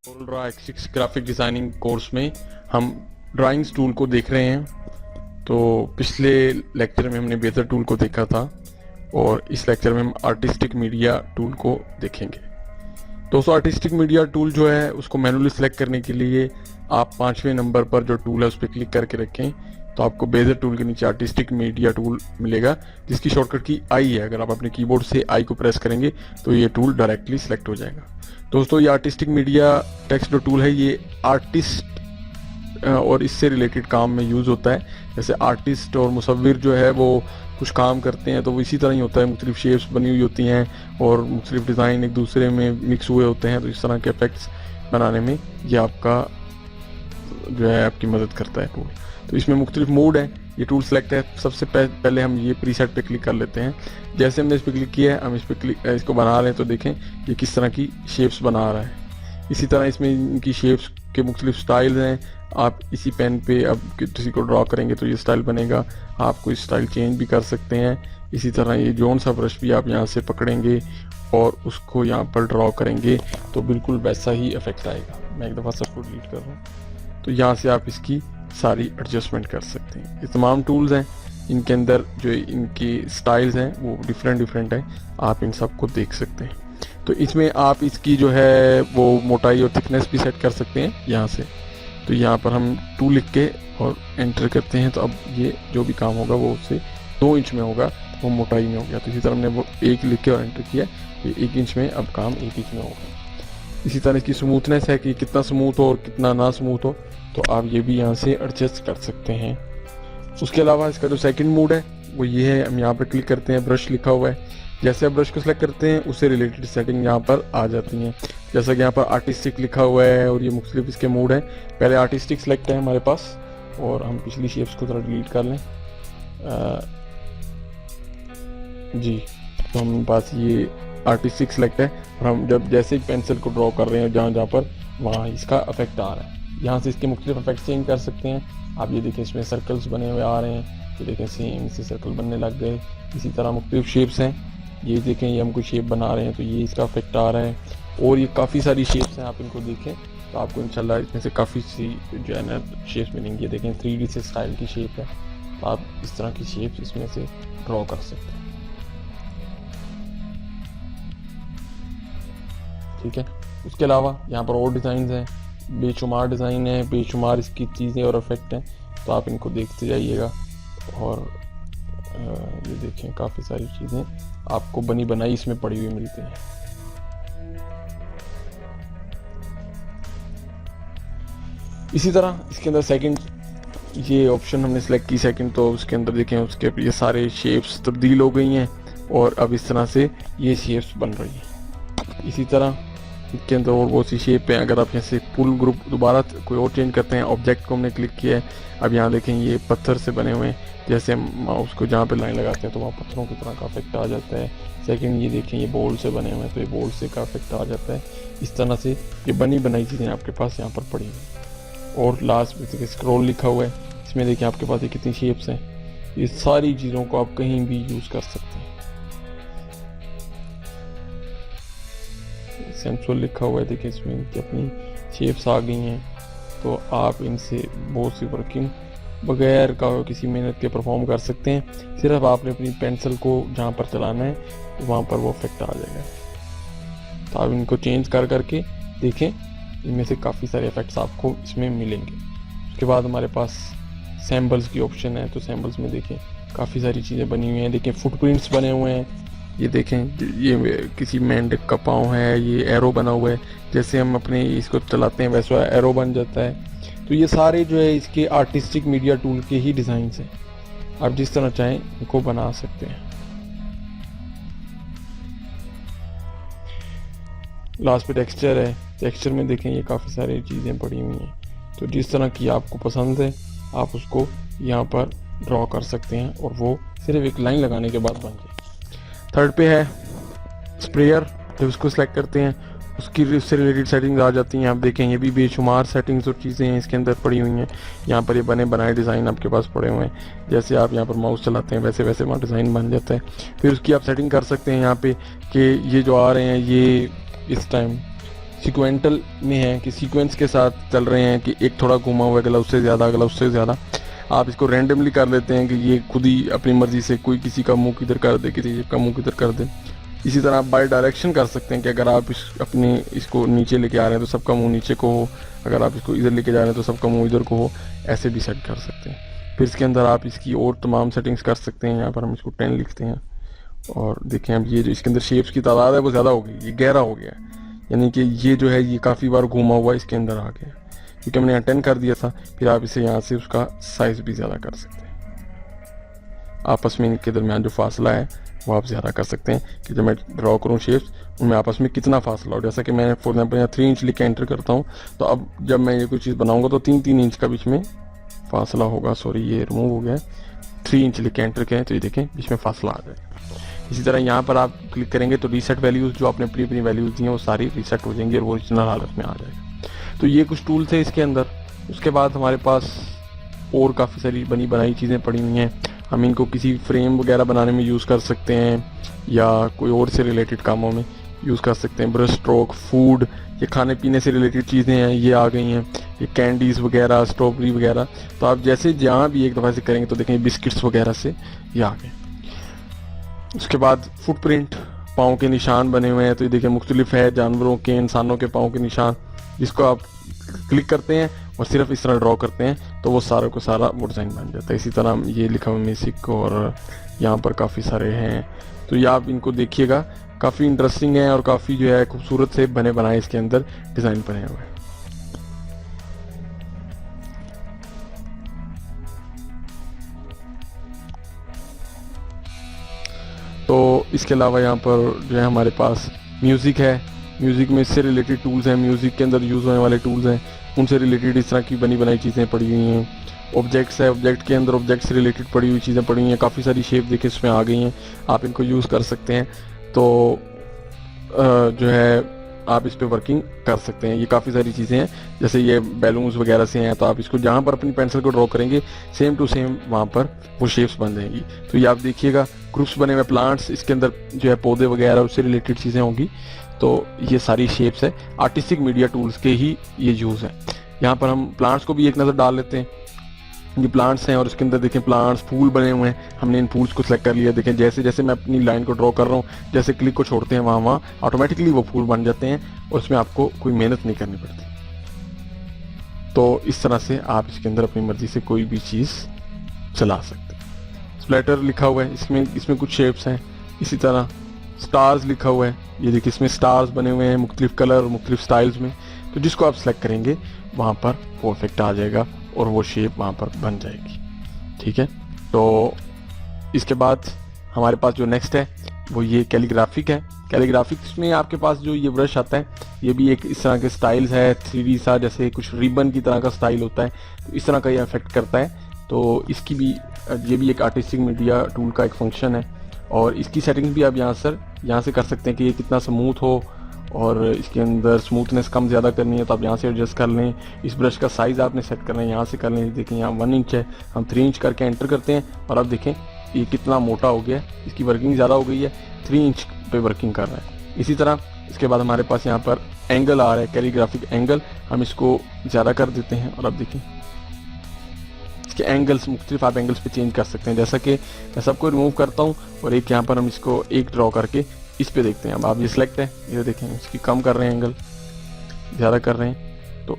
CorelDRAW X6 graphic designing course में हम drawings tool को देख रहे हैं। तो पिछले लेक्चर में हमने बेहतर टूल को देखा था और इस लेक्चर में हम आर्टिस्टिक मीडिया टूल को देखेंगे। दोस्तों, आर्टिस्टिक मीडिया टूल जो है उसको मैनुअली सेलेक्ट करने के लिए आप 5वें नंबर पर जो टूल है उस पर क्लिक करके रखें तो आपको बेजर टूल के नीचे आर्टिस्टिक मीडिया टूल मिलेगा, जिसकी शॉर्टकट की आई है। अगर आप अपने कीबोर्ड से आई को प्रेस करेंगे तो ये टूल डायरेक्टली सिलेक्ट हो जाएगा। दोस्तों, ये आर्टिस्टिक मीडिया टेक्स्ट जो टूल है ये आर्टिस्ट और इससे रिलेटेड काम में यूज़ होता है। जैसे आर्टिस्ट और मुसव्विर जो है वो कुछ काम करते हैं तो वो इसी तरह ही होता है, मुख्तलिफ शेप्स बनी हुई होती हैं और मुख्तलिफ डिज़ाइन एक दूसरे में मिक्स हुए होते हैं, तो इस तरह के इफेक्ट्स बनाने में ये आपका जो है आपकी मदद करता है टूल। तो इसमें मुख्तलिफ मोड है, ये टूल सेलेक्ट है। सबसे पहले हम ये प्रीसेट पे क्लिक कर लेते हैं। जैसे हमने इस पर क्लिक किया है, हम इस पर इसको बना रहे हैं तो देखें ये किस तरह की शेप्स बना रहा है। इसी तरह इसमें इनकी शेप्स के मुख्तलिफ स्टाइल्स हैं। आप इसी पेन पे अब किसी को ड्रॉ करेंगे तो ये स्टाइल बनेगा, आप कोई स्टाइल चेंज भी कर सकते हैं। इसी तरह ये जोन सा ब्रश भी आप यहाँ से पकड़ेंगे और उसको यहाँ पर ड्रॉ करेंगे तो बिल्कुल वैसा ही इफेक्ट आएगा। मैं एक दफ़ा सबको डिलीट कर रहा हूँ तो यहाँ से आप इसकी सारी एडजस्टमेंट कर सकते हैं। ये तमाम टूल्स हैं, इनके अंदर जो इनकी स्टाइल्स हैं वो डिफरेंट हैं, आप इन सब को देख सकते हैं। तो इसमें आप इसकी जो है वो मोटाई और थिकनेस भी सेट कर सकते हैं यहाँ से। तो यहाँ पर हम 2 लिख के और एंटर करते हैं तो अब ये जो भी काम होगा वो उससे 2 इंच में होगा, वो मोटाई में हो गया। तो इसी तरह हमने वो 1 लिख के और एंटर किया, ये 1 इंच में अब काम 1 इंच में होगा। इसी तरह इसकी स्मूथनेस है कि कितना स्मूथ हो और कितना ना स्मूथ हो, तो आप ये भी यहाँ से एडजस्ट कर सकते हैं। उसके अलावा इसका जो सेकंड मोड है वो ये है, हम यहाँ पर क्लिक करते हैं, ब्रश लिखा हुआ है। जैसे आप ब्रश को सिलेक्ट करते हैं उससे रिलेटेड सेटिंग यहाँ पर आ जाती हैं। जैसा कि यहाँ पर आर्टिस्टिक लिखा हुआ है और ये मुख्तलिफ इसके मोड हैं। पहले आर्टिस्टिक सेलेक्ट है हमारे पास और हम पिछली शेप्स को थोड़ा डिलीट कर लें जी। तो हमारे पास ये आर्टिस्टिक सेलेक्ट है और हम जब जैसे ही पेंसिल को ड्रॉ कर रहे हैं जहाँ पर वहाँ इसका इफेक्ट आ रहा है। यहाँ से इसके मुख्तलिफ इफेक्ट चेंज कर सकते हैं। आप ये देखें इसमें सर्कल्स बने हुए आ रहे हैं, ये देखें सेम से सर्कल बनने लग गए। इसी तरह मुख्तलिफ शेप्स हैं, ये देखें ये हम कोई शेप बना रहे हैं तो ये इसका इफेक्ट आ रहा है। और ये काफ़ी सारी शेप्स हैं, आप इनको देखें तो आपको इंशाल्लाह इसमें से काफ़ी सी जो है ना शेप्स मिलेंगी। ये देखें 3D से स्टाइल की शेप है, तो आप इस तरह की शेप्स इसमें से ड्रॉ कर सकते हैं। ठीक है, उसके अलावा यहाँ पर और डिज़ाइन हैं, बेशुमार डिज़ाइन है, बेशुमार इसकी चीज़ें और इफेक्ट हैं, तो आप इनको देखते जाइएगा। और ये देखें काफ़ी सारी चीज़ें आपको बनी बनाई इसमें पड़ी हुई मिलती हैं। इसी तरह इसके अंदर सेकंड ये ऑप्शन हमने सेलेक्ट की सेकंड, तो उसके अंदर देखें उसके ये सारे शेप्स तब्दील हो गई हैं और अब इस तरह से ये शेप्स बन रही हैं। इसी तरह इसके अंदर और बहुत सी शेप है। अगर आप यहाँ से फुल ग्रुप दोबारा कोई और चेंज करते हैं, ऑब्जेक्ट को हमने क्लिक किया है, अब यहाँ देखें ये पत्थर से बने हुए हैं। जैसे हम माउस को जहाँ पे लाइन लगाते हैं तो वहाँ पत्थरों की तरह का इफेक्ट आ जाता है। सेकंड ये देखें ये बॉल से बने हुए हैं तो ये बॉल से का इफेक्ट आ जाता है। इस तरह से ये बनी बनाई चीज़ें आपके पास यहाँ पर पड़ी हुई। और लास्ट में देखिए स्क्रॉल लिखा हुआ है, इसमें देखिए आपके पास ये कितनी शेप्स हैं। ये सारी चीज़ों को आप कहीं भी यूज़ कर सकते हैं। सेंसुअल लिखा हुआ है, देखिए इसमें इनकी अपनी शेप्स आ गई हैं, तो आप इनसे बहुत सी वर्किंग बगैर का किसी मेहनत के परफॉर्म कर सकते हैं। सिर्फ आपने अपनी पेंसिल को जहाँ पर चलाना है तो वहाँ पर वो इफेक्ट आ जाएगा। तो आप इनको चेंज कर करके देखें, इनमें से काफ़ी सारे इफेक्ट्स आपको इसमें मिलेंगे। उसके बाद हमारे पास सैम्बल्स की ऑप्शन है, तो सैम्बल्स में देखें काफ़ी सारी चीज़ें बनी हुई हैं। देखें फुटप्रिंट्स बने हुए हैं, ये देखें ये किसी मेंढक का पाँव है, ये एरो बना हुआ है, जैसे हम अपने इसको चलाते हैं वैसा एरो बन जाता है। तो ये सारे जो है इसके आर्टिस्टिक मीडिया टूल के ही डिज़ाइंस हैं, आप जिस तरह चाहें इनको बना सकते हैं। लास्ट पे टेक्सचर है, टेक्सचर में देखें ये काफ़ी सारी चीज़ें पड़ी हुई हैं, तो जिस तरह की आपको पसंद है आप उसको यहाँ पर ड्रॉ कर सकते हैं और वो सिर्फ एक लाइन लगाने के बाद बन जाए। थर्ड पे है स्प्रेयर, जब उसको सेलेक्ट करते हैं उसकी उससे रिलेटेड सेटिंग्स आ जाती हैं। आप देखें ये भी बेशुमार सेटिंग्स और चीज़ें हैं इसके अंदर पड़ी हुई हैं। यहाँ पर ये बने बनाए डिज़ाइन आपके पास पड़े हुए हैं, जैसे आप यहाँ पर माउस चलाते हैं वैसे वैसे वहाँ डिज़ाइन बन जाता है। फिर उसकी आप सेटिंग कर सकते हैं यहाँ पे कि ये जो आ रहे हैं ये इस टाइम सिक्वेंटल में है कि सीक्वेंस के साथ चल रहे हैं कि एक थोड़ा घुमा हुआ अगला उससे ज़्यादा, अगला उससे ज़्यादा। आप इसको रैंडमली कर लेते हैं कि ये खुद ही अपनी मर्जी से कोई किसी का मुंह किधर कर दे, किसी का मुंह किधर कर दे। इसी तरह आप बाय डायरेक्शन कर सकते हैं कि अगर आप इसको नीचे लेके आ रहे हैं तो सबका मुंह नीचे को हो, अगर आप इसको इधर लेके जा रहे हैं तो सबका मुंह इधर को हो, ऐसे भी सेट कर सकते हैं। फिर इसके अंदर आप इसकी और तमाम सेटिंग्स कर सकते हैं। यहाँ पर हम इसको 10 लिखते हैं और देखें अब ये जो इसके अंदर शेप्स की तादाद है वो ज़्यादा हो गई, ये गहरा हो गया है, यानी कि ये जो है ये काफ़ी बार घूमा हुआ इसके अंदर आ गया, क्योंकि हमने यहाँ 10 कर दिया था। फिर आप इसे यहाँ से उसका साइज़ भी ज़्यादा कर सकते हैं। आपस में इनके दरमियान जो फासला है वो आप ज़्यादा कर सकते हैं कि जब मैं ड्रॉ करूँ शेप्स उनमें आपस में कितना फासला हो। जैसा कि मैं फॉर एग्जाम्पल यहाँ 3 इंच लिख के एंटर करता हूँ, तो अब जब मैं ये कोई चीज़ बनाऊँगा तो 3-3 इंच का बीच में फासला होगा। सॉरी, ये रिमूव हो गया है। 3 इंच लिख के एंटर करें तो ये देखें बीच में फासला आ जाएगा। इसी तरह यहाँ पर आप क्लिक करेंगे तो रीसेट वैल्यूज़ जो आपने अपनी अपनी वैल्यूज़ दी हैं वो सारी रीसेट हो जाएंगी और वो ओरिजिनल हालत में आ जाएगा। तो ये कुछ टूल्स है इसके अंदर। उसके बाद हमारे पास और काफ़ी सारी बनी बनाई चीज़ें पड़ी हुई हैं। हम इनको किसी फ्रेम वगैरह बनाने में यूज़ कर सकते हैं या कोई और से रिलेटेड कामों में यूज़ कर सकते हैं। ब्रश स्ट्रोक, फूड, ये खाने पीने से रिलेटेड चीज़ें हैं, ये आ गई हैं। ये कैंडीज़ वगैरह, स्ट्रॉबेरी वगैरह, तो आप जैसे जहाँ भी एक दफ़ा से करेंगे तो देखें बिस्किट्स वगैरह से ये आ गए। उसके बाद फुटप्रिंट, पाँव के निशान बने हुए हैं, तो ये देखें मुख्तलिफ है, जानवरों के, इंसानों के पाँव के निशान, जिसको आप क्लिक करते हैं और सिर्फ इस तरह ड्रॉ करते हैं तो वो सारा को सारा वो डिज़ाइन बन जाता है। इसी तरह ये लिखा हुआ म्यूजिक और यहाँ पर काफ़ी सारे हैं, तो ये आप इनको देखिएगा, काफ़ी इंटरेस्टिंग है और काफ़ी जो है खूबसूरत से बने बनाए इसके अंदर डिज़ाइन बने हुए हैं। तो इसके अलावा यहाँ पर जो है हमारे पास म्यूज़िक है। म्यूज़िक में इससे रिलेटेड टूल्स हैं, म्यूज़िक के अंदर यूज़ होने वाले टूल्स हैं, उनसे रिलेटेड इस तरह की बनी बनाई चीज़ें पड़ी हुई हैं। ऑब्जेक्ट्स है, ऑब्जेक्ट के अंदर ऑब्जेक्ट से रिलेटेड पड़ी हुई चीज़ें पड़ी हुई हैं, काफ़ी सारी शेप देखिए इसमें आ गई हैं, आप इनको यूज़ कर सकते हैं। तो जो है आप इस पर वर्किंग कर सकते हैं। ये काफ़ी सारी चीज़ें हैं, जैसे ये बैलून्स वगैरह से हैं, तो आप इसको जहाँ पर अपनी पेंसिल को ड्रॉ करेंगे सेम टू सेम वहाँ पर वो शेप्स बन जाएंगी। तो ये आप देखिएगा, ग्रुप्स बने हुए प्लांट्स, इसके अंदर जो है पौधे वगैरह उससे रिलेटेड चीज़ें होंगी। तो ये सारी शेप्स है, आर्टिस्टिक मीडिया टूल्स के ही ये यूज़ है। यहाँ पर हम प्लांट्स को भी एक नज़र डाल लेते हैं। ये प्लांट्स हैं और इसके अंदर देखें प्लांट्स, फूल बने हुए हैं, हमने इन फूल्स को सिलेक्ट कर लिया। देखें जैसे जैसे मैं अपनी लाइन को ड्रॉ कर रहा हूँ, जैसे क्लिक को छोड़ते हैं वहाँ वहाँ ऑटोमेटिकली वो फूल बन जाते हैं और उसमें आपको कोई मेहनत नहीं करनी पड़ती। तो इस तरह से आप इसके अंदर अपनी मर्जी से कोई भी चीज़ चला सकते हैं। स्प्लैटर लिखा हुआ है, इसमें कुछ शेप्स हैं। इसी तरह स्टार्स लिखा हुआ है, ये देखिए इसमें स्टार्स बने हुए हैं मुख्तलिफ कलर, मुख्तलिफ स्टाइल्स में। तो जिसको आप सेलेक्ट करेंगे वहाँ पर परफेक्ट आ जाएगा और वो शेप वहाँ पर बन जाएगी। ठीक है, तो इसके बाद हमारे पास जो नेक्स्ट है वो ये कैलीग्राफिक है। कैलीग्राफिक्स में आपके पास जो ये ब्रश आता है, ये भी एक इस तरह के स्टाइल्स है, 3D सा, जैसे कुछ रिबन की तरह का स्टाइल होता है, तो इस तरह का ये इफेक्ट करता है। तो इसकी भी ये भी एक आर्टिस्टिक मीडिया टूल का एक फंक्शन है और इसकी सेटिंग भी आप यहाँ से कर सकते हैं कि ये कितना स्मूथ हो और इसके अंदर स्मूथनेस कम ज़्यादा करनी है तो आप यहाँ से एडजस्ट कर लें। इस ब्रश का साइज़ आपने सेट करना है, यहाँ से कर लें। देखें यहाँ 1 इंच है, हम 3 इंच करके एंटर करते हैं और अब देखें ये कितना मोटा हो गया है, इसकी वर्किंग ज़्यादा हो गई है, 3 इंच पे वर्किंग कर रहा है। इसी तरह इसके बाद हमारे पास यहाँ पर एंगल आ रहा है, कैलीग्राफिक एंगल, हम इसको ज़्यादा कर देते हैं और अब देखें इसके एंगल्स मुख्तलिफ आप एंगल्स पे चेंज कर सकते हैं। जैसा कि मैं सबको रिमूव करता हूँ और एक यहाँ पर हम इसको एक ड्रॉ करके इस पे देखते हैं। अब आप ये सिलेक्ट है, ये देखें इसकी कम कर रहे हैं एंगल, ज़्यादा कर रहे हैं, तो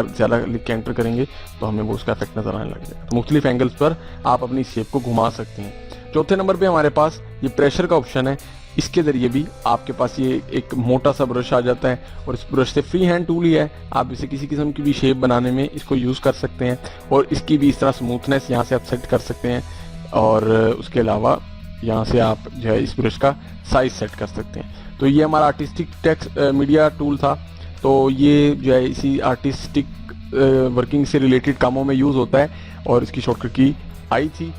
ज़्यादा लिख के एंटर करेंगे तो हमें वो उसका इफेक्ट नज़र आने लग जाएगा। तो मुख्तलिफ एंगल्स पर आप अपनी शेप को घुमा सकते हैं। चौथे नंबर पे हमारे पास ये प्रेशर का ऑप्शन है। इसके ज़रिए भी आपके पास ये एक मोटा सा ब्रश आ जाता है और इस ब्रश से फ्री हैंड टूल ही है, आप इसे किसी किस्म की भी शेप बनाने में इसको यूज़ कर सकते हैं और इसकी भी इस तरह स्मूथनेस यहाँ से आप सेट कर सकते हैं और उसके अलावा यहाँ से आप जो है इस ब्रश का साइज सेट कर सकते हैं। तो ये हमारा आर्टिस्टिक टेक्स्ट मीडिया टूल था। तो ये जो है इसी आर्टिस्टिक वर्किंग से रिलेटेड कामों में यूज़ होता है और इसकी शॉर्टकट की आई थी।